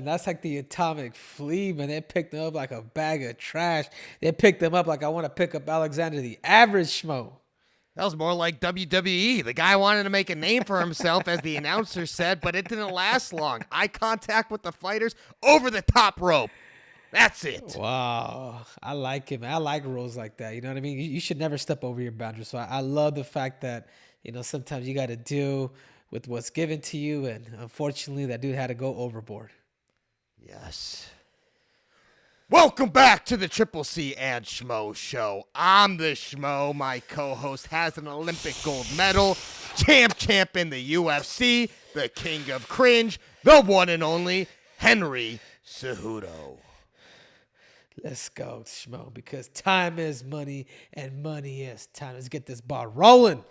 man. That's like the atomic flea, man. They picked him up like a bag of trash. They picked him up like I want to pick up Alexander the Average Schmo. That was more like WWE. The guy wanted to make a name for himself, as the announcer said, but it didn't last long. Eye contact with the fighters over the top rope. That's it. Wow. I like it, man. I like rules like that. You know what I mean? You should never step over your boundaries. So I love the fact that, sometimes you got to deal with what's given to you. And unfortunately, that dude had to go overboard. Yes. Welcome back to the Triple C and Schmo Show. I'm the Schmo. My co-host has an Olympic gold medal, champ in the UFC, the king of cringe, the one and only Henry Cejudo. Let's go, Schmo, because time is money and money is time. Let's get this ball rolling.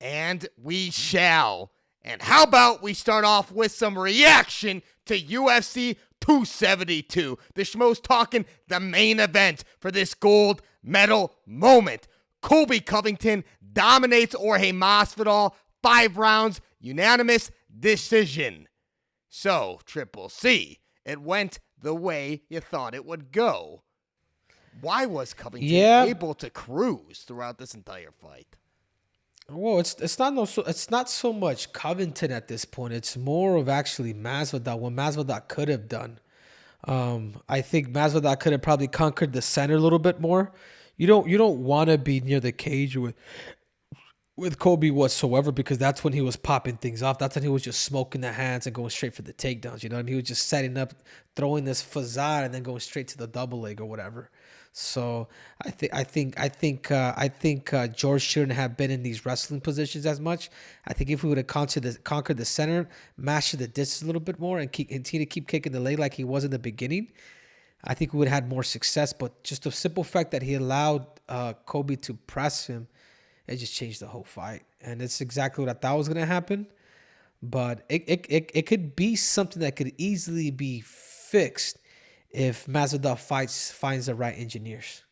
And we shall. And how about we start off with some reaction to UFC 272. The Schmo's talking the main event for this gold medal moment. Colby Covington dominates Jorge Masvidal, 5 rounds, unanimous decision. So, Triple C, it went the way you thought it would go. Why was Covington able to cruise throughout this entire fight? Well, it's not so much Covington at this point. It's more of actually Masvidal. What Masvidal could have done. I think Masvidal could have probably conquered the center a little bit more. You don't want to be near the cage with Colby whatsoever, because that's when he was popping things off. That's when he was just smoking the hands and going straight for the takedowns. You know, and he was just setting up, throwing this facade, and then going straight to the double leg or whatever. So I think George shouldn't have been in these wrestling positions as much. I think if we would have conquered the center, mastered the distance a little bit more, and continue to keep kicking the leg like he was in the beginning, I think we would have had more success. But just the simple fact that he allowed Colby to press him, it just changed the whole fight. And it's exactly what I thought was going to happen. But it could be something that could easily be fixed if Masvidal finds the right engineers.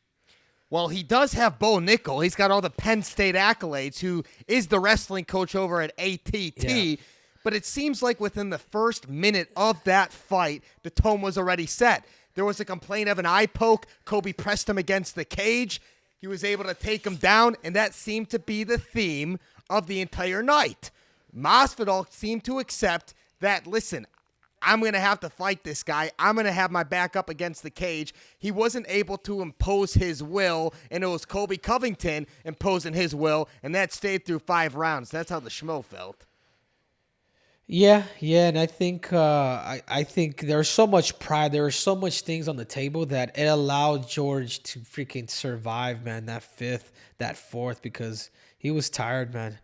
Well, he does have Bo Nickel. He's got all the Penn State accolades, who is the wrestling coach over at ATT. Yeah. But it seems like within the first minute of that fight, the tone was already set. There was a complaint of an eye poke. Colby pressed him against the cage. He was able to take him down, and that seemed to be the theme of the entire night. Masvidal seemed to accept that, listen, I'm going to have to fight this guy. I'm going to have my back up against the cage. He wasn't able to impose his will, and it was Colby Covington imposing his will, and that stayed through 5 rounds. That's how the Schmo felt. Yeah, and I think I think there's so much pride. There are so much things on the table that it allowed George to freaking survive, man, that 5th, that 4th, because he was tired, man.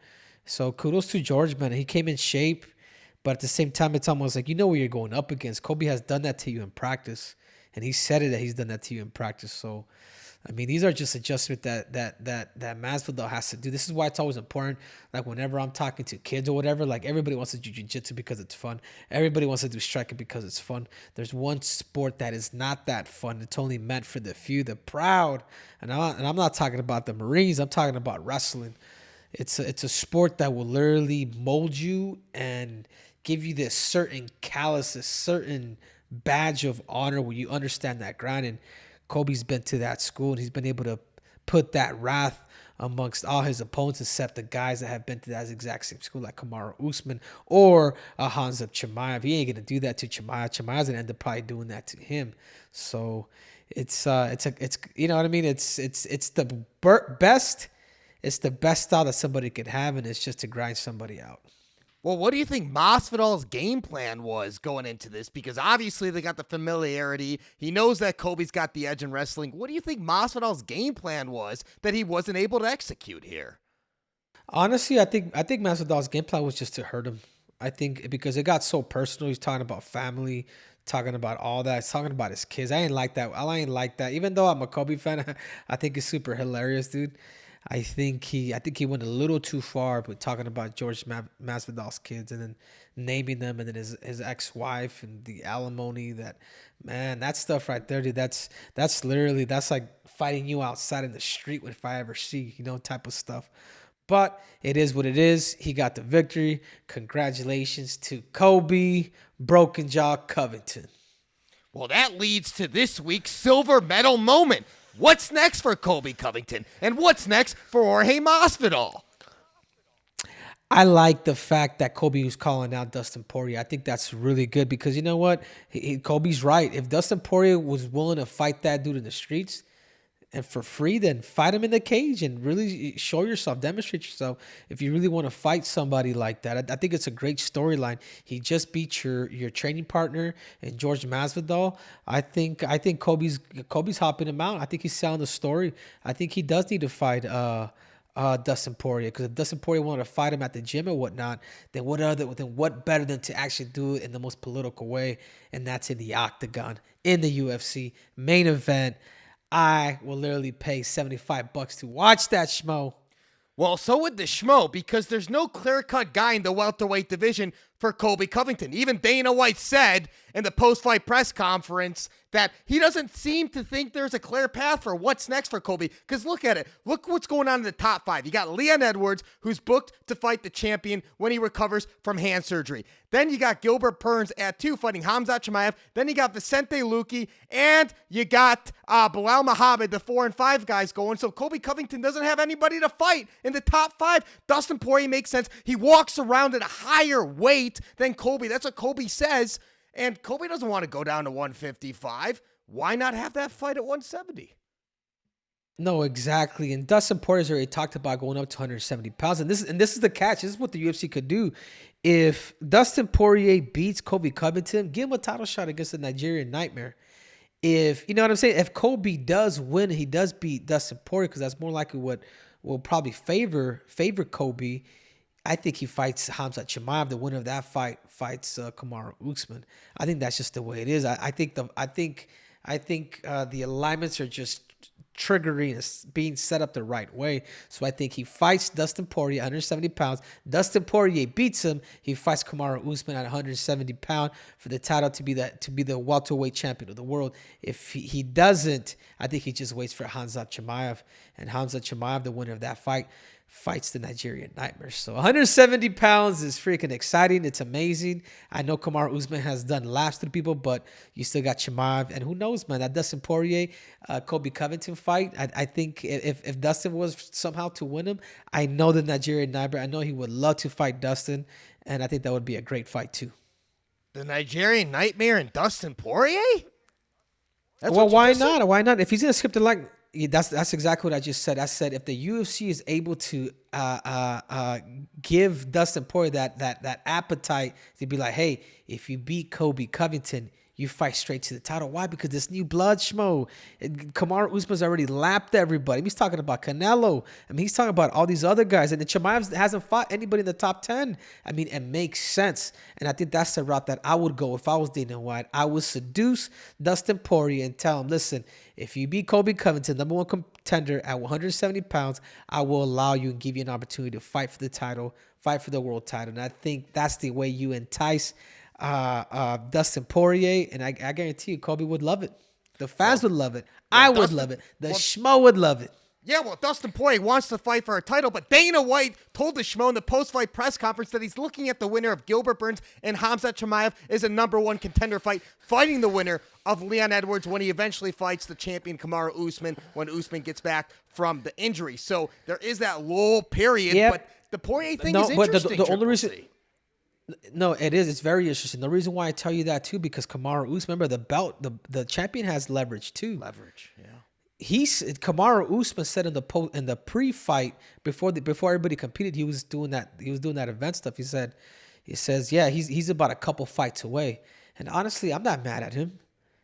So kudos to George, man. He came in shape. But at the same time, it's almost like, what you're going up against. Colby has done that to you in practice. And he said it that he's done that to you in practice. So, I mean, these are just adjustments that Masvidal has to do. This is why it's always important. Like, whenever I'm talking to kids or whatever, like, everybody wants to do jiu-jitsu because it's fun. Everybody wants to do striking because it's fun. There's one sport that is not that fun. It's only meant for the few, the proud. And I'm not talking about the Marines. I'm talking about wrestling. It's a sport that will literally mold you and give you this certain callous, this certain badge of honor where you understand that grind. And Colby's been to that school, and he's been able to put that wrath amongst all his opponents, except the guys that have been to that exact same school, like Kamaru Usman or Khamzat Chimaev. He ain't gonna do that to Chimaev. Chimaev's gonna end up probably doing that to him. So it's you know what I mean. It's the best. It's the best style that somebody could have, and it's just to grind somebody out. Well, what do you think Masvidal's game plan was going into this? Because obviously they got the familiarity. He knows that Colby's got the edge in wrestling. What do you think Masvidal's game plan was that he wasn't able to execute here? Honestly, I think Masvidal's game plan was just to hurt him. I think because it got so personal. He's talking about family, talking about all that. He's talking about his kids. I ain't like that. Even though I'm a Colby fan, I think it's super hilarious, dude. I think he went a little too far with talking about George Masvidal's kids and then naming them, and then his ex-wife and the alimony. That stuff right there, dude. That's like fighting you outside in the street if I ever see, type of stuff. But it is what it is. He got the victory. Congratulations to Colby Broken Jaw Covington. Well, that leads to this week's silver medal moment. What's next for Colby Covington? And what's next for Jorge Masvidal? I like the fact that Colby was calling out Dustin Poirier. I think that's really good because you know what? Colby's right. If Dustin Poirier was willing to fight that dude in the streets and for free, then fight him in the cage and really show yourself, demonstrate yourself. If you really want to fight somebody like that, I think it's a great storyline. He just beat your training partner and George Masvidal. I think Colby's hopping him out. I think he's selling the story. I think he does need to fight Dustin Poirier, because if Dustin Poirier wanted to fight him at the gym or whatnot, then what better than to actually do it in the most political way, and that's in the octagon in the UFC main event. I will literally pay $75 to watch that, Schmo. Well, so would the Schmo, because there's no clear-cut guy in the welterweight division for Colby Covington. Even Dana White said in the post-fight press conference that he doesn't seem to think there's a clear path for what's next for Colby. Because look at it. Look what's going on in the top 5. You got Leon Edwards, who's booked to fight the champion when he recovers from hand surgery. Then you got Gilbert Burns at 2 fighting Khamzat Chimaev. Then you got Vicente Luque. And you got Bilal Muhammad, the 4 and 5 guys going. So Colby Covington doesn't have anybody to fight in the top 5. Dustin Poirier makes sense. He walks around at a higher weight than Colby. That's what Colby says. And Colby doesn't want to go down to 155. Why not have that fight at 170? No, exactly. And Dustin Poirier's already talked about going up to 170 pounds. And this is the catch. This is what the UFC could do. If Dustin Poirier beats Colby Covington, give him a title shot against the Nigerian Nightmare. If, you know what I'm saying? If Colby does win, he does beat Dustin Poirier, because that's more likely what will probably favor Colby. I think he fights Khamzat Chimaev. The winner of that fight fights Kamaru Usman. I think that's just the way it is. I think the alignments are just triggering, being set up the right way. So I think he fights Dustin Poirier, 170 pounds. Dustin Poirier beats him. He fights Kamaru Usman at 170 pounds for the title to be the welterweight champion of the world. If he doesn't, I think he just waits for Khamzat Chimaev, and Khamzat Chimaev, the winner of that fight, fights the Nigerian Nightmare. So 170 pounds is freaking exciting. It's amazing. I know Kamaru Usman has done laps to people, but you still got Chimaev. And who knows, man, that Dustin Poirier, Colby Covington fight, I think if Dustin was somehow to win him, I know the Nigerian Nightmare, I know he would love to fight Dustin. And I think that would be a great fight too. The Nigerian Nightmare and Dustin Poirier? Well, why not? Why not? If he's going to skip the leg, that's exactly what I just said. I said if the UFC is able to give Dustin Poirier that appetite to be like, hey, if you beat Colby Covington, you fight straight to the title. Why? Because this new blood, Schmo. Kamaru Usman's already lapped everybody. He's talking about Canelo. I mean, he's talking about all these other guys. And the Chimaev hasn't fought anybody in the top 10. I mean, it makes sense. And I think that's the route that I would go if I was Dana White. I would seduce Dustin Poirier and tell him, listen, if you beat Colby Covington, number 1 contender at 170 pounds, I will allow you and give you an opportunity to fight for the title, fight for the world title. And I think that's the way you entice Dustin Poirier, and I guarantee you Colby would love it. The fans would love it. I would love it. The Schmo would love it. Yeah, well, Dustin Poirier wants to fight for a title, but Dana White told the Schmo in the post-fight press conference that he's looking at the winner of Gilbert Burns and Khamzat Chimaev as a number 1 contender fight, fighting the winner of Leon Edwards when he eventually fights the champion Kamaru Usman when Usman gets back from the injury. So there is that lull period, but the Poirier thing is interesting. But the only reason... No, it is. It's very interesting. The reason why I tell you that too, because Kamaru Usman, remember the belt, the champion has leverage too. Leverage, yeah. Kamaru Usman said in the pre-fight before everybody competed, he was doing that event stuff. He says, yeah, he's about a couple fights away. And honestly, I'm not mad at him.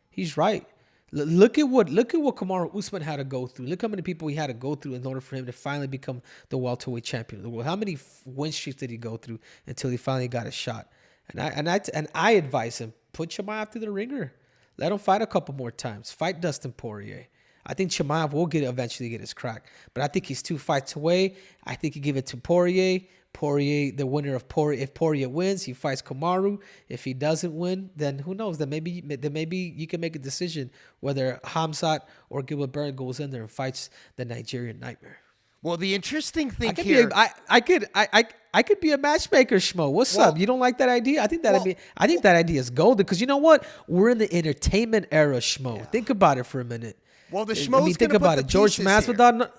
He's right. Look at what Kamaru Usman had to go through. Look how many people he had to go through in order for him to finally become the welterweight champion of the world. How many win streaks did he go through until he finally got a shot? And I advise him, put Chimaev through the ringer. Let him fight a couple more times. Fight Dustin Poirier. I think Chimaev will eventually get his crack, but I think he's 2 fights away. I think you give it to Poirier. Poirier, the winner of Poirier. If Poirier wins, he fights Kamaru. If he doesn't win, then who knows? Then maybe you can make a decision whether Khamzat or Gilbert Burns goes in there and fights the Nigerian Nightmare. Well, the interesting thing here, I could be a matchmaker, Schmo. What's Well, up? You don't like that idea? well, I think that idea is golden because you know what? We're in the entertainment era, Schmo. yeah. Think about it for a minute. Well, the I mean, Schmo's going think to put about the it. George pieces here. Masvidal.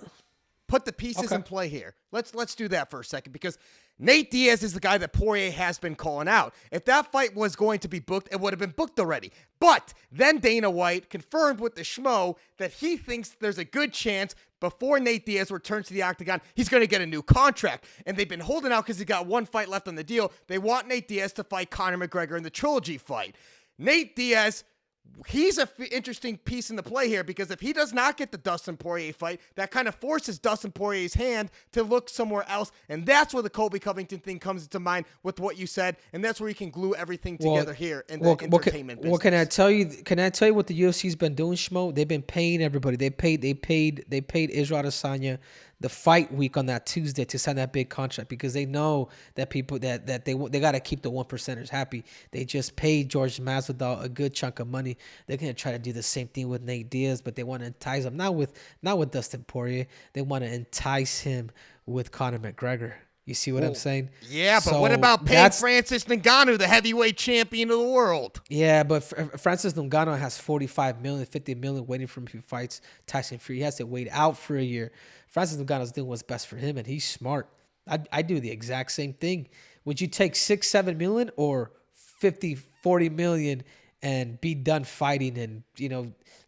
Put the pieces Okay. in play here. Let's do that for a second because Nate Diaz is the guy that Poirier has been calling out. If that fight was going to be booked, it would have been booked already. But then Dana White confirmed with the Schmo that he thinks there's a good chance before Nate Diaz returns to the octagon, he's going to get a new contract. And they've been holding out because he got one fight left on the deal. They want Nate Diaz to fight Conor McGregor in the trilogy fight. Nate Diaz, he's an interesting piece in the play here because if he does not get the Dustin Poirier fight, that kind of forces Dustin Poirier's hand to look somewhere else. And that's where the Colby Covington thing comes into mind with what you said. And that's where you can glue everything together here in the entertainment business. Well, can I tell you? Can I tell you what the UFC's been doing, Schmo? They've been paying everybody. They paid Israel Adesanya the fight week on that Tuesday to sign that big contract because they know that people that they got to keep the 1%ers happy. They just paid George Masvidal a good chunk of money. They're gonna try to do the same thing with Nate Diaz, but they want to entice him not with Dustin Poirier. They want to entice him with Conor McGregor. You see what I'm saying? Yeah, but So what about paying Francis Ngannou, the heavyweight champion of the world? Yeah, but Francis Ngannou has 45 million, 50 million waiting for him if he fights Tyson Fury. He has to wait out for a year. Francis Ngannou's doing what's best for him, and he's smart. I do the exact same thing. Would you take 6, 7 million or 50, 40 million and be done fighting and,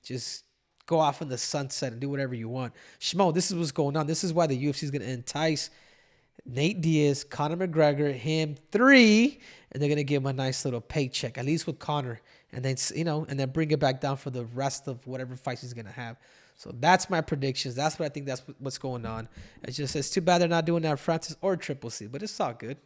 just go off in the sunset and do whatever you want? Schmo, this is what's going on. This is why the UFC is going to entice Nate Diaz, Conor McGregor, him 3, and they're gonna give him a nice little paycheck, at least with Conor, and then and then bring it back down for the rest of whatever fights he's gonna have. So that's my predictions. That's what I think. That's what's going on. It's too bad they're not doing that Francis or Triple C, but it's all good.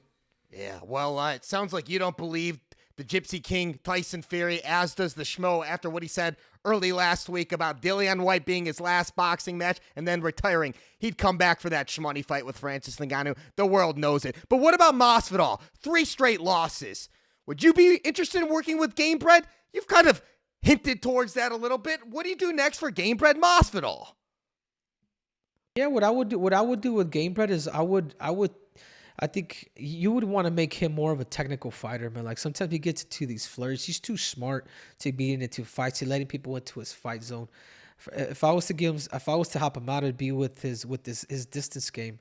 Yeah, well, it sounds like you don't believe the Gypsy King Tyson Fury, as does the Schmo, after what he said early last week about Dillian White being his last boxing match and then retiring. He'd come back for that shmoney fight with Francis Ngannou. The world knows it. But what about Masvidal? 3 straight losses. Would you be interested in working with Gamebred? You've kind of hinted towards that a little bit. What do you do next for Gamebred Masvidal? Yeah, what I would do with Gamebred is I think you would want to make him more of a technical fighter, man. Like sometimes he gets into these flirts. He's too smart to be into fights. He's letting people into his fight zone. If I was to help him out, it'd be with his distance game,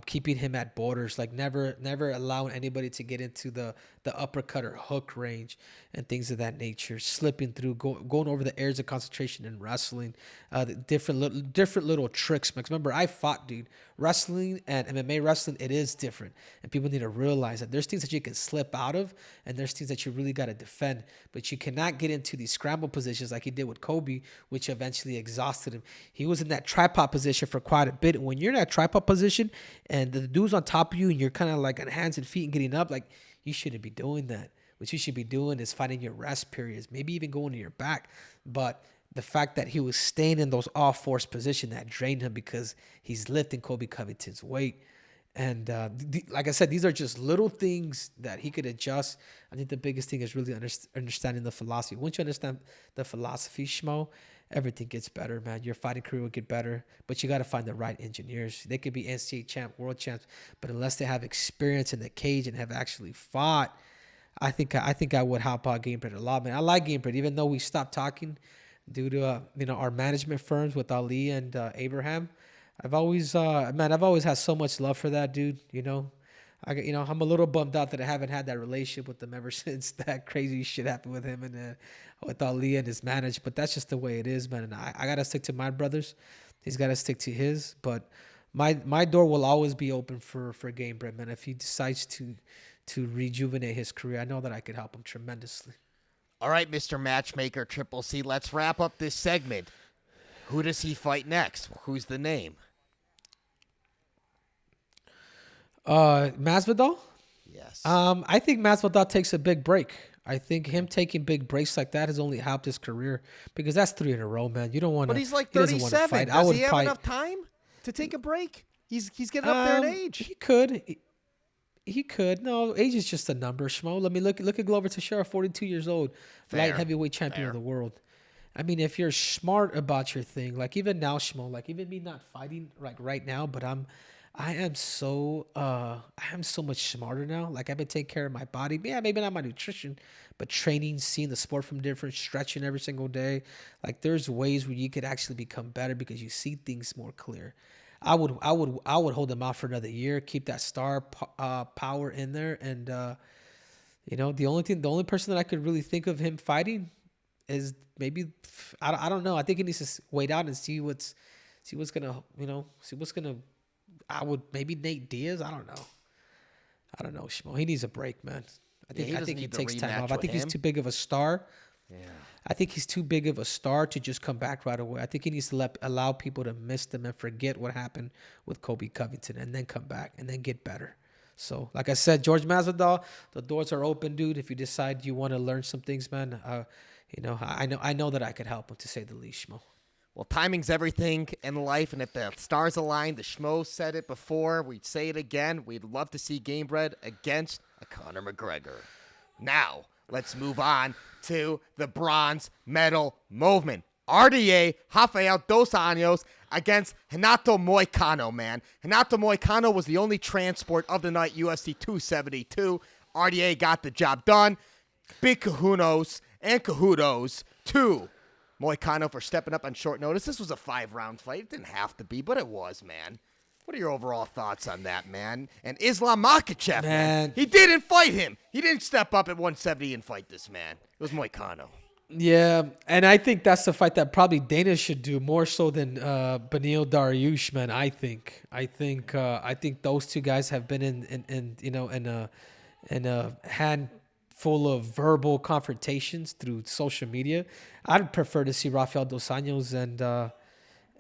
keeping him at borders, like never allowing anybody to get into the uppercut or hook range and things of that nature. Slipping through, going over the areas of concentration in wrestling, the different little tricks. Because remember, I fought, dude. Wrestling and MMA wrestling, it is different, and people need to realize that there's things that you can slip out of, and there's things that you really got to defend. But you cannot get into these scramble positions like he did with Kobe, which eventually exhausted him. He was in that tripod position for quite a bit, and when you're in that tripod position and the dude's on top of you, and you're kind of like on hands and feet and getting up, like you shouldn't be doing that. What you should be doing is fighting your rest periods, maybe even going to your back. But the fact that he was staying in those off-force position that drained him because he's lifting Colby Covington's weight. And like I said, these are just little things that he could adjust. I think the biggest thing is really understanding the philosophy. Once you understand the philosophy, Schmo, everything gets better, man. Your fighting career will get better, but you got to find the right engineers. They could be NCAA champ, world champs, but unless they have experience in the cage and have actually fought, I think I would help out Gamebred a lot, man. I like Gamebred, even though we stopped talking due to our management firms with Ali and Abraham. I've always had so much love for that dude. I'm a little bummed out that I haven't had that relationship with him ever since that crazy shit happened with him and with Ali and his manager. But that's just the way it is, man. And I gotta stick to my brothers. He's gotta stick to his. But my door will always be open for Gamebred, man. If he decides to rejuvenate his career, I know that I could help him tremendously. All right, Mr. Matchmaker Triple C, let's wrap up this segment. Who does he fight next? Who's the name? Masvidal? Yes. I think Masvidal takes a big break. I think him taking big breaks like that has only helped his career because that's 3 in a row, man. You don't want to. But he's like he doesn't wanna 37. fight. Does he have enough time to take a break? He's getting up there in age. He could. He could. No, age is just a number, Schmo. Let me look at Glover Teixeira, 42 years old, light heavyweight champion of the world. I mean, if you're smart about your thing, like even now, Schmo, like even me not fighting like right now, but I am so much smarter now. Like I've been taking care of my body. Yeah, maybe not my nutrition, but training, seeing the sport from different, stretching every single day. Like there's ways where you could actually become better because you see things more clear. I would hold him out for another year, keep that power in there, and the only person that I could really think of him fighting is maybe I don't know. I think he needs to wait out and see what's gonna see what's gonna. I would maybe Nate Diaz. I don't know. I don't know, Schmo. He needs a break, man. I think he need the takes time rematch off. I with think he's him. too big of a star. Yeah. I think he's too big of a star to just come back right away. I think he needs to allow people to miss them and forget what happened with Colby Covington and then come back and then get better. So, like I said, George Masvidal, the doors are open, dude. If you decide you want to learn some things, man, I know that I could help him, to say the least, Schmo. Well, timing's everything in life, and if the stars align, the Schmo said it before, we'd say it again. We'd love to see Gamebred against a Conor McGregor. Now, let's move on to the bronze medal movement. RDA, Rafael dos Anjos against Renato Moicano, man. Renato Moicano was the only transport of the night, UFC 272. RDA got the job done. Big kahunos and kahudos to Moicano for stepping up on short notice. This was a 5-round fight. It didn't have to be, but it was, man. What are your overall thoughts on that, man? And Islam Makhachev, man. He didn't fight him. He didn't step up at 170 and fight this man. It was Moicano. Yeah, and I think that's the fight that probably Dana should do more so than Beneil Dariush, man. I think those two guys have been in a handful of verbal confrontations through social media. I'd prefer to see Rafael dos Anjos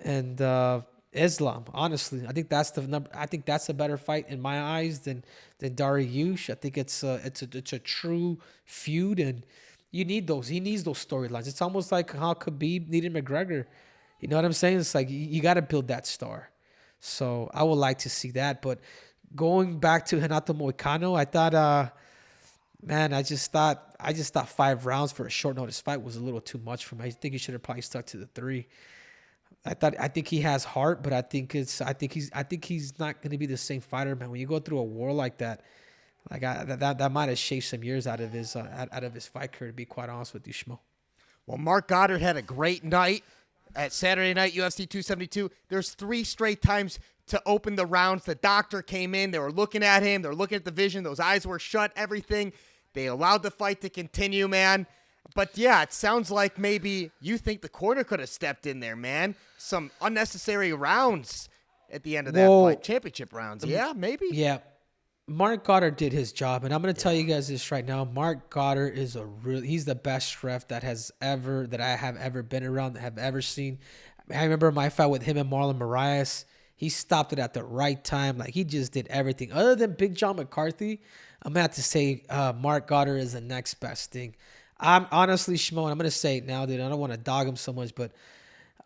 and Islam. Honestly, I think that's the number. I think that's a better fight in my eyes than Dariush. I think it's a true feud, and you need those. He needs those storylines. It's almost like how Khabib needed McGregor. You know what I'm saying? It's like you got to build that star. So I would like to see that. But going back to Renato Moicano, I thought, man, I just thought 5 rounds for a short notice fight was a little too much for me. I think he should have probably stuck to the 3. I think he has heart, but I think he's not going to be the same fighter, man. When you go through a war like that, that might have shaved some years out of his fight career, to be quite honest with you, Schmo. Well, Mark Goddard had a great night at Saturday night UFC 272. There's 3 straight times to open the rounds. The doctor came in. They were looking at him. They were looking at the vision. Those eyes were shut, everything. They allowed the fight to continue, man. But, yeah, it sounds like maybe you think the corner could have stepped in there, man. Some unnecessary rounds at the end of that fight. Championship rounds. Yeah, maybe. Yeah. Mark Goddard did his job, and I'm going to tell you guys this right now. Mark Goddard is he's the best ref that I have ever been around, that have ever seen. I remember my fight with him and Marlon Moraes. He stopped it at the right time. Like, he just did everything. Other than Big John McCarthy, I'm going to have to say Mark Goddard is the next best thing. I'm honestly, Schmo, and I'm going to say it now, dude. I don't want to dog him so much, but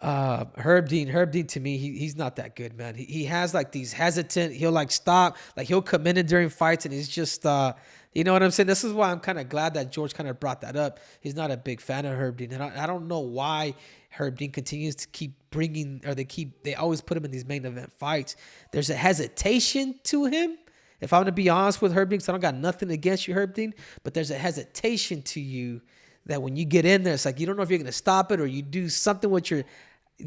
Herb Dean to me, he's not that good, man. He has like these hesitant, he'll like stop, like he'll come in during fights, and he's just you know what I'm saying? This is why I'm kind of glad that George kind of brought that up. He's not a big fan of Herb Dean, and I don't know why Herb Dean continues to keep bringing, or they always put him in these main event fights. There's a hesitation to him. If I'm going to be honest with Herb Dean, because I don't got nothing against you, Herb Dean, but there's a hesitation to you that when you get in there, it's like you don't know if you're going to stop it, or you do something with your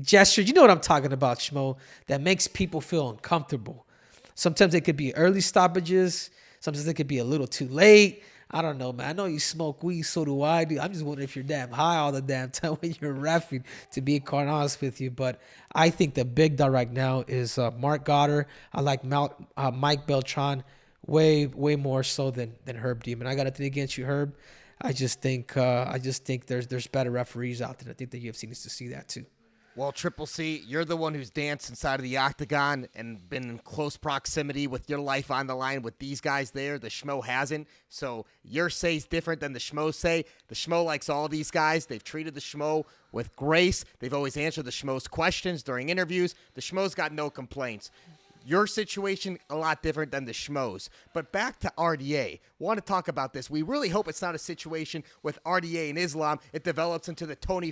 gestures. You know what I'm talking about, Schmo, that makes people feel uncomfortable. Sometimes it could be early stoppages. Sometimes it could be a little too late. I don't know, man. I know you smoke weed, so do I. I'm just wondering if you're damn high all the damn time when you're reffing, to be quite honest with you. But I think the big dog right now is Mark Goddard. I like Mike Beltran way more so than Herb Dean. I got nothing against you, Herb. I just think there's better referees out there. I think the UFC needs to see that too. Well, Triple C, you're the one who's danced inside of the octagon and been in close proximity with your life on the line with these guys there. The Schmo hasn't. So your say's different than the Schmo say. The Schmo likes all these guys. They've treated the Schmo with grace. They've always answered the Schmo's questions during interviews. The Schmo's got no complaints. Your situation, a lot different than the Schmo's. But back to RDA. Want to talk about this. We really hope it's not a situation with RDA and Islam. It develops into the Tony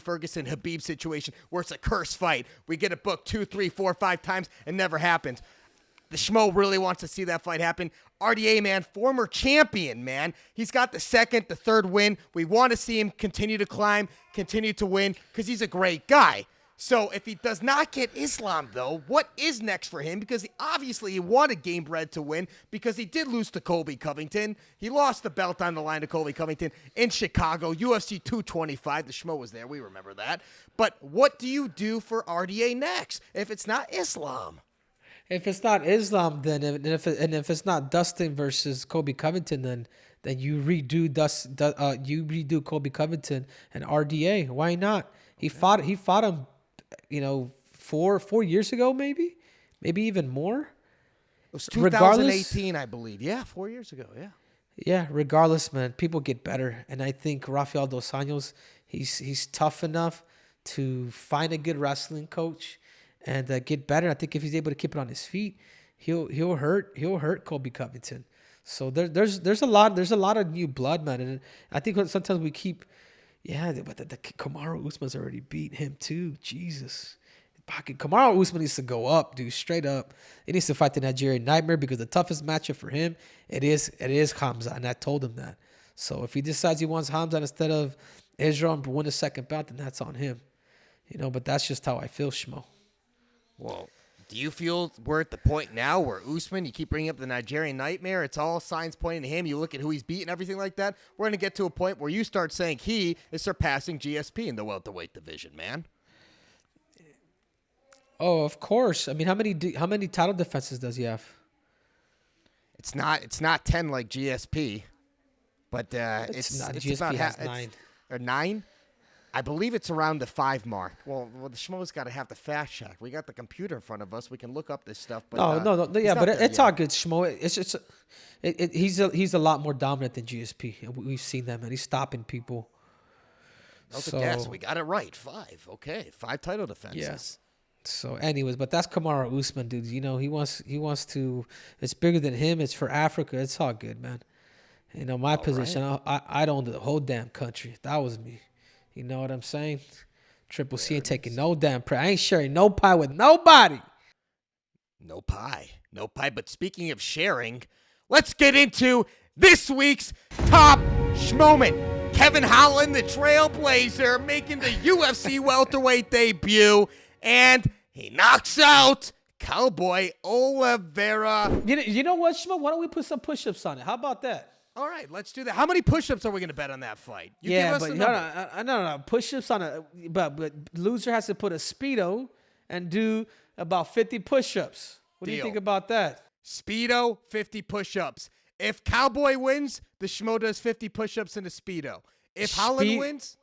the Schmo really wants to see that fight happen. RDA, man, former champion, man. He's got the second, the third win. We want to see him continue to climb, continue to win, because he's a great guy. So if he does not get Islam, though, what is next for him? Because obviously he wanted Gamebred to win because he did lose to Colby Covington. He lost the belt on the line to Colby Covington in Chicago, UFC 225. The Schmo was there. We remember that. But what do you do for RDA next if it's not Islam? If it's not Islam, then if it's not Dustin versus Colby Covington, then you redo Colby Covington and RDA. Why not? He fought him, 4 years ago, maybe even more. It was 2018, I believe. Yeah, 4 years ago. Yeah. Yeah. Regardless, man, people get better, and I think Rafael dos Anjos, he's tough enough to find a good wrestling coach and get better. I think if he's able to keep it on his feet, he'll hurt Colby Covington. So there's a lot of new blood, man, and I think sometimes we keep. Yeah, but the Kamaru Usman's already beat him too. Jesus. Kamaru Usman needs to go up, dude, straight up. He needs to fight the Nigerian Nightmare because the toughest matchup for him, it is Hamza, and I told him that. So if he decides he wants Hamza instead of Israel and win a second bout, then that's on him. But that's just how I feel, Schmo. Well, do you feel we're at the point now where Usman, you keep bringing up the Nigerian Nightmare, it's all signs pointing to him, you look at who he's beaten, everything like that, we're going to get to a point where you start saying he is surpassing GSP in the welterweight division, man? Oh, of course. I mean, how many title defenses does he have? It's not 10 like GSP, but it's not. It's GSP about has 9. Or 9? I believe it's around the 5 mark. Well, the Schmo's got to have the fast check. We got the computer in front of us. We can look up this stuff. But no. Yeah, but it's all good, Schmo. He's a lot more dominant than GSP. We've seen that, man. He's stopping people. That was a guess. We got it right. 5. Okay, 5 title defenses. Yes. So, anyways, but that's Kamaru Usman, dude. He wants to. It's bigger than him. It's for Africa. It's all good, man. My position. Right. I'd own the whole damn country. If that was me. You know what I'm saying? Triple C ain't taking no damn prey. I ain't sharing no pie with nobody. No pie. But speaking of sharing, let's get into this week's top Schmoment. Kevin Holland, the Trailblazer, making the UFC welterweight debut, and he knocks out Cowboy Oliveira. You know what, Schmo? Why don't we put some push-ups on it? How about that? All right, let's do that. How many push-ups are we going to bet on that fight? You give us but the no. Push-ups on a but loser has to put a Speedo and do about 50 push-ups. What do you think about that? Speedo, 50 push-ups. If Cowboy wins, the Schmo does 50 push-ups in a Speedo. If Holland wins,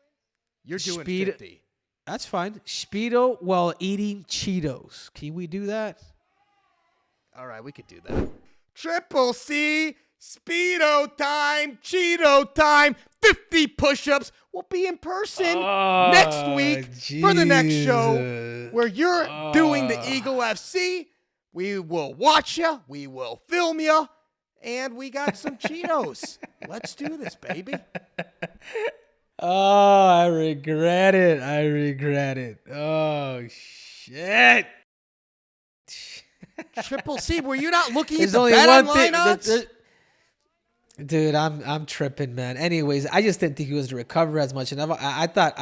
you're doing 50. That's fine. Speedo while eating Cheetos. Can we do that? All right, we could do that. Triple C. Speedo time, Cheeto time, 50 push-ups. We'll be in person next week for the next show where you're doing the Eagle FC. We will watch you. We will film you. And we got some Cheetos. Let's do this, baby. Oh, I regret it. Oh, shit. Triple C, were you not looking at the bet online odds? Dude, I'm tripping, man. Anyways, I just didn't think he was to recover as much, and I thought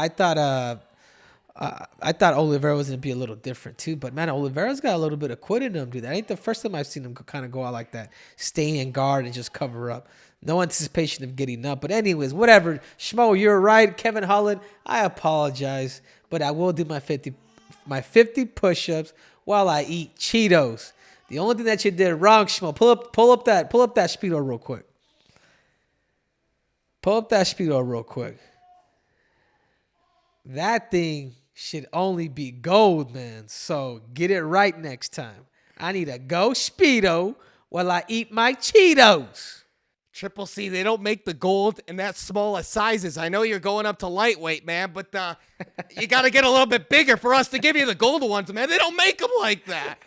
Oliveira was gonna be a little different too. But man, Oliveira's got a little bit of quit in him, dude. That ain't the first time I've seen him kind of go out like that, stay in guard and just cover up. No anticipation of getting up. But anyways, whatever. Schmo, you're right. Kevin Holland, I apologize, but I will do my 50 push-ups while I eat Cheetos. The only thing that you did wrong, Schmo, pull up that Speedo real quick. Pull up that Speedo real quick. That thing should only be gold, man. So get it right next time. I need a Go Speedo while I eat my Cheetos. Triple C, they don't make the gold in that small of sizes. I know you're going up to lightweight, man, but you got to get a little bit bigger for us to give you the gold ones, man. They don't make them like that.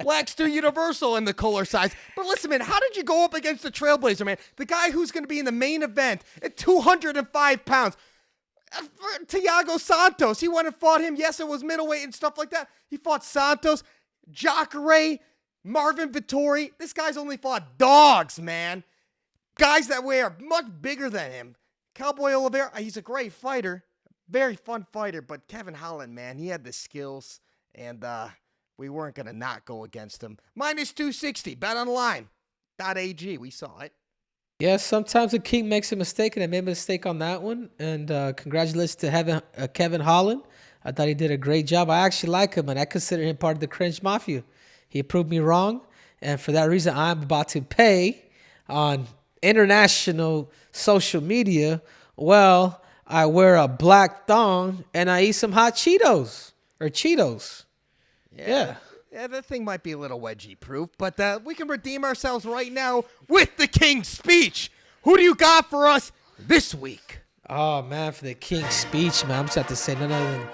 Black's too universal in the cooler size. But listen, man, how did you go up against the Trailblazer, man? The guy who's going to be in the main event at 205 pounds. Thiago Santos, he went and fought him. Yes, it was middleweight and stuff like that. He fought Santos, Jacare, Marvin Vettori, this guy's only fought dogs, man. Guys that are much bigger than him. Cowboy Oliveira, he's a great fighter. Very fun fighter. But Kevin Holland, man, he had the skills. And we weren't going to not go against him. Minus 260. Bet online. .ag. We saw it. Yeah, sometimes a king makes a mistake, and I made a mistake on that one. And congratulations to Kevin Holland. I thought he did a great job. I actually like him, and I consider him part of the cringe mafia. He proved me wrong, and for that reason, I'm about to pay on international social media. Well, I wear a black thong, and I eat some hot Cheetos or Cheetos. Yeah. Yeah, that thing might be a little wedgie-proof, but we can redeem ourselves right now with the King's speech. Who do you got for us this week? Oh, man, for the King's speech, man, I'm just have to say none other than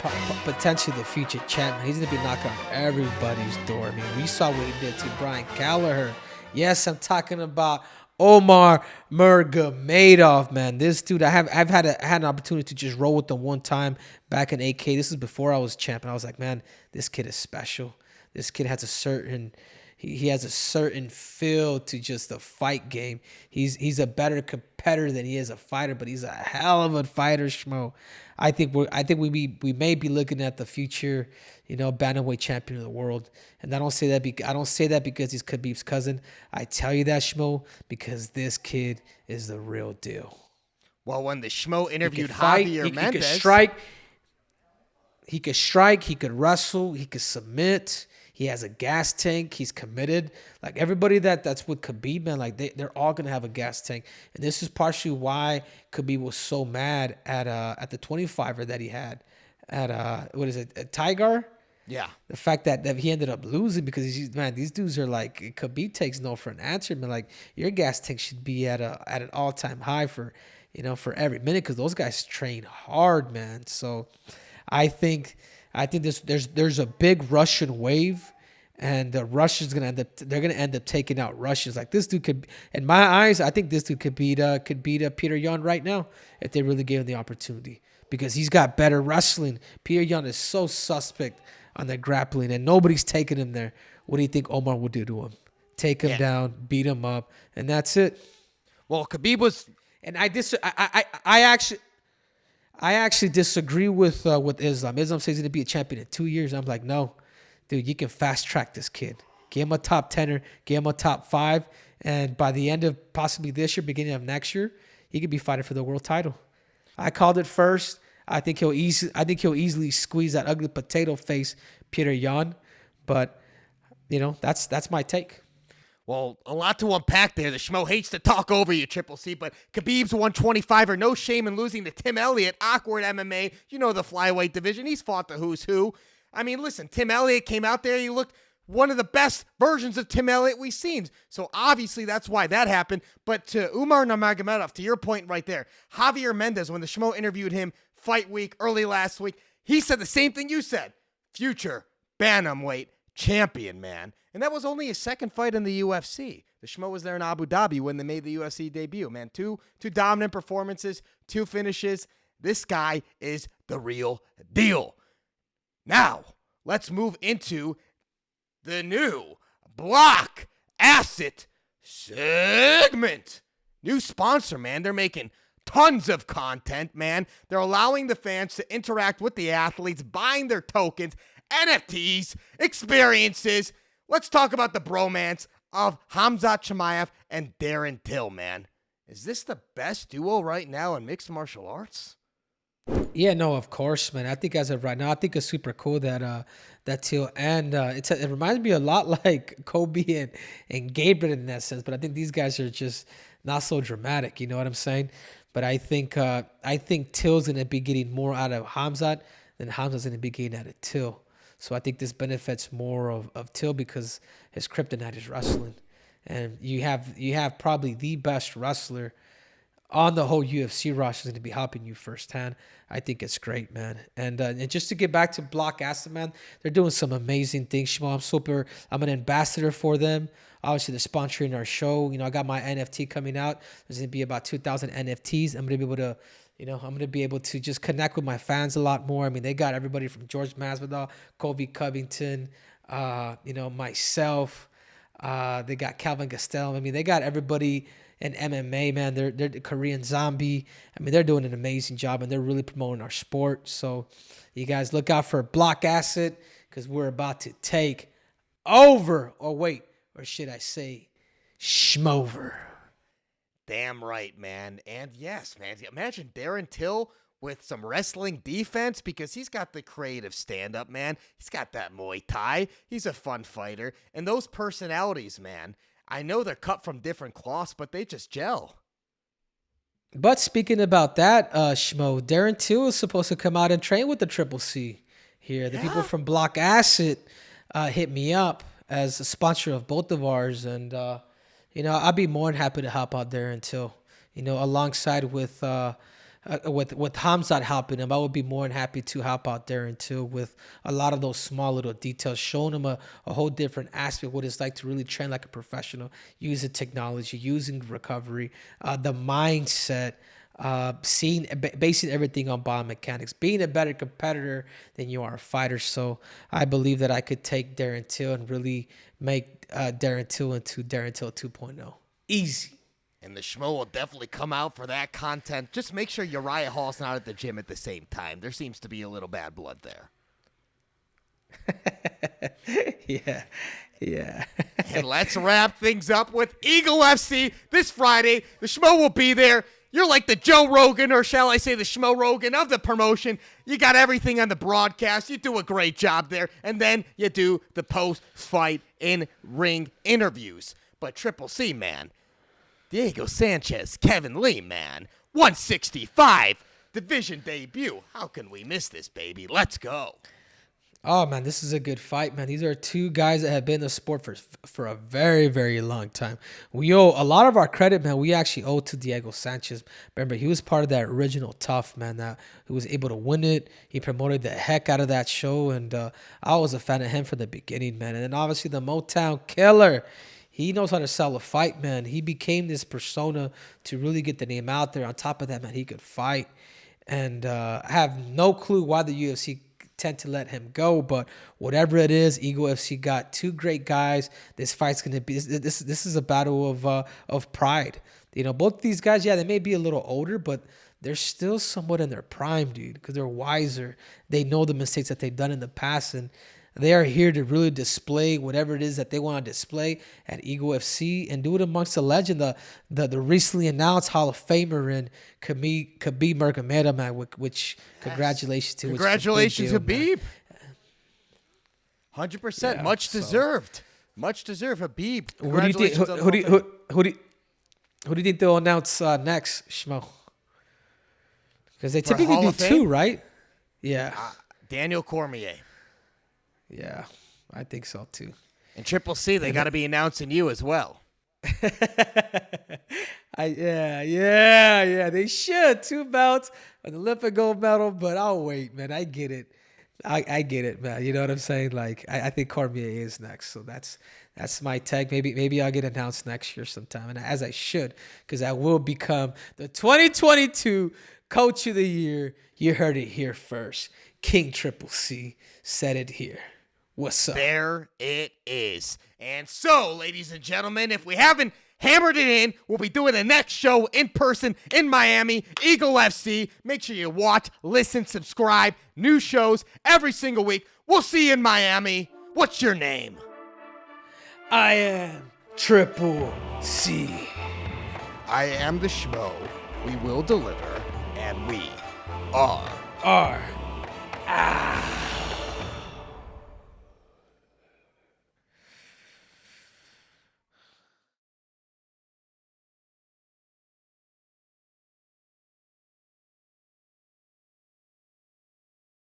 potentially the future champ. Man. He's going to be knocking on everybody's door. I mean, we saw what he did to Brian Gallagher. Yes, I'm talking about Omar Nurmagomedov, man. This dude, I've had an opportunity to just roll with him one time back in AK. This is before I was champ, and I was like, man, this kid is special. This kid has a certain he has a certain feel to just the fight game. He's a better competitor than he is a fighter, but he's a hell of a fighter, Schmo. I think we may be looking at the future, bantamweight champion of the world. And I don't say that because he's Khabib's cousin. I tell you that, Schmo, because this kid is the real deal. Well, when the Schmo interviewed Javier Mendez, he could strike, he could wrestle, he could submit. He has a gas tank. He's committed. Like everybody that's with Khabib, man, like they're all gonna have a gas tank. And this is partially why Khabib was so mad at the 25er that he had at at Tiger. Yeah. The fact that he ended up losing because these dudes are like Khabib takes no for an answer, man. Like your gas tank should be at an all-time high for every minute because those guys train hard, man. So I think there's a big Russian wave, and the Russians they're gonna end up taking out Russians. Like this dude could, in my eyes, I think this dude could beat Peter Yan right now if they really gave him the opportunity because he's got better wrestling. Peter Yan is so suspect on the grappling, and nobody's taking him there. What do you think Omar would do to him? Take him down, beat him up, and that's it. Well, Khabib was, and I actually disagree with Islam. Islam says he's going to be a champion in 2 years. I'm like, no, dude, you can fast track this kid. Give him a top 10er, give him a top 5, and by the end of possibly this year, beginning of next year, he could be fighting for the world title. I called it first. I think he'll easily squeeze that ugly potato face Peter Yan, but that's my take. Well, a lot to unpack there. The Schmo hates to talk over you, Triple C, but Khabib's 125er, no shame in losing to Tim Elliott, awkward MMA. You know the flyweight division. He's fought the who's who. I mean, listen, Tim Elliott came out there. He looked one of the best versions of Tim Elliott we've seen. So obviously that's why that happened. But to Umar Nurmagomedov, to your point right there, Javier Mendez, when the Schmo interviewed him fight week, early last week, he said the same thing you said. Future bantamweight champion, man. And that was only his second fight in the UFC. The Schmo was there in Abu Dhabi when they made the UFC debut, man. Two dominant performances, 2 finishes. This guy is the real deal. Now, let's move into the new Block Asset segment. New sponsor, man. They're making tons of content, man. They're allowing the fans to interact with the athletes, buying their tokens, NFTs, experiences. Let's talk about the bromance of Khamzat Chimaev and Darren Till, man. Is this the best duo right now in mixed martial arts? Yeah, no, of course, man. I think as of right now, I think it's super cool that Till and it reminds me a lot like Kobe and Gabriel in that sense. But I think these guys are just not so dramatic. You know what I'm saying? But I think Till's gonna be getting more out of Khamzat than Khamzat's gonna be getting out of Till. So I think this benefits more of Till because his kryptonite is wrestling, and you have probably the best wrestler on the whole UFC roster to be helping you firsthand. I think it's great, man. And just to get back to Block Acid, man, they're doing some amazing things, Shmo. I'm an ambassador for them. Obviously, they're sponsoring our show. I got my NFT coming out. There's going to be about 2,000 NFTs. I'm going to be able to just connect with my fans a lot more. I mean, they got everybody from George Masvidal, Colby Covington, myself, They got Calvin Gastelum. I mean, they got everybody in MMA, man. They're the Korean Zombie. I mean, they're doing an amazing job, and they're really promoting our sport. So you guys look out for Block Acid, because we're about to take over. Or wait, or should I say Schmover? Damn right, man. And yes, man, imagine Darren Till with some wrestling defense, because he's got the creative stand-up, man. He's got that Muay Thai. He's a fun fighter. And those personalities, man, I know they're cut from different cloths, but they just gel. But speaking about that, Schmo, Darren Till is supposed to come out and train with the Triple C here. The people from Block Acid hit me up as a sponsor of both of ours. And, I'd be more than happy to help out Darren Till, alongside with Hamzat helping him. I would be more than happy to help out Darren Till with a lot of those small little details, showing him a whole different aspect of what it's like to really train like a professional, using technology, using recovery, the mindset, basing everything on biomechanics, being a better competitor than you are a fighter. So I believe that I could take Darren Till and really make Darren Till into Darren Till 2.0. Easy. And the Schmo will definitely come out for that content. Just make sure Uriah Hall's not at the gym at the same time. There seems to be a little bad blood there. Yeah. And let's wrap things up with Eagle FC this Friday. The Schmo will be there. You're like the Joe Rogan, or shall I say the Schmo Rogan of the promotion. You got everything on the broadcast. You do a great job there. And then you do the post-fight in-ring interviews. But Triple C, man, Diego Sanchez, Kevin Lee, man, 165, division debut. How can we miss this, baby? Let's go. Oh, man, this is a good fight, man. These are two guys that have been in the sport for a very, very long time. We owe a lot of our credit, man. We actually owe to Diego Sanchez. Remember, he was part of that original Tough, man, that who was able to win it. He promoted the heck out of that show, and I was a fan of him from the beginning, man. And then obviously the Motown Killer. He knows how to sell a fight, man. He became this persona to really get the name out there. On top of that, man, he could fight. And I have no clue why the UFC tend to let him go, but whatever it is, Eagle FC got two great guys. This fight's gonna be this is a battle of pride. Both these guys, yeah, they may be a little older, but they're still somewhat in their prime, dude, because they're wiser. They know the mistakes that they've done in the past, and they are here to really display whatever it is that they want to display at Eagle FC and do it amongst the legend, the recently announced Hall of Famer in Khabib Nurmagomedov, man, which congratulations to. Congratulations, Khabib. 100%. Much deserved. Much deserved, Khabib. Congratulations. Who do you think they'll announce next, Schmo? Because they typically do two, right? Yeah. Daniel Cormier. Yeah, I think so too. And Triple C, they got to be announcing you as well. Yeah. They should 2 belts, an Olympic gold medal, but I'll wait, man. I get it. I get it, man. You know what I'm saying? Like I think Cormier is next, so that's my tag. Maybe I'll get announced next year sometime, and as I should, because I will become the 2022 Coach of the Year. You heard it here first. King Triple C said it here. What's up? There it is. And so, ladies and gentlemen, if we haven't hammered it in, we'll be doing the next show in person in Miami, Eagle FC. Make sure you watch, listen, subscribe. New shows every single week. We'll see you in Miami. What's your name? I am Triple C. I am the Schmo. We will deliver, and we are. Ah.